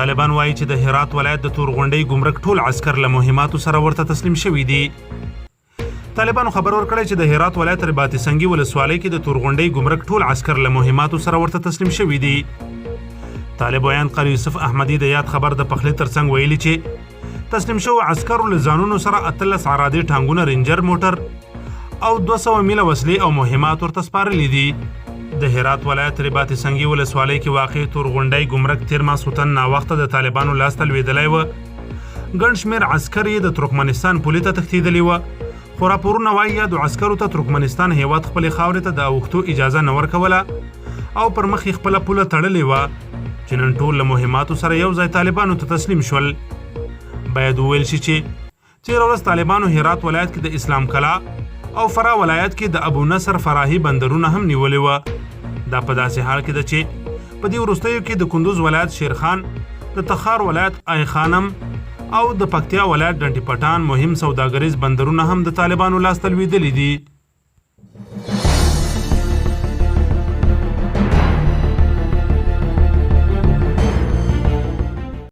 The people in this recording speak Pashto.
طالبان وایي چې د هرات ولایت د تورغونډۍ ګمرک ټول عسکر له مهماتو سره ورته تسلیم شوي دي. طالبانو خبر ورکړی چې د هرات ولایت رباط سنگي ولسوالۍ کې د تورغونډۍ ګمرک ټول عسکر له مهماتو سره ورته تسلیم شوي دي. طالب ویان قاری یوسف احمدي د یاد خبر د پخلي ترڅنګ ویلي چې تسلیم شو عسکرو له ځانونو سره 18 عرادي ټانګونه رینجر موټر او 200 میله وسلې او مهمات ورته سپارلي دي. د هرات ولایت رباط سنگي ولسوالۍ کې واقع تورغونډۍ ګمرک تیر ماسخوتن ناوخته د طالبانو لاس ته لوېدلی و. ګڼ شمېر عسکر یې د ترکمنستان پولې ته تښتېدلي وه، خو راپورونه وایي یادو عسکرو ته ترکمنستان هیواد خپلې خاورې ته د اوښتو اجازه نه ورکوله او پر مخ یې خپله پوله تړلې وه چې نن ټول له مهماتو سره یو ځای طالبانو ته تسلیم شول. باید وویل شي چې تېره ورځ طالبانو هرات ولایت کې د اسلام کلا او فرا ولایت کې د ابو نصر فراهي بندرونه هم نیولي وه. دا په داسې حال کې ده چې په دې وروستیو کې د کندوز ولایت شیرخان، د تخار ولایت آی خانم او د پکتیا ولایت ډنډي پټان مهم سوداګریز بندرونه هم د طالبانو لاس ته لوېدلي دي.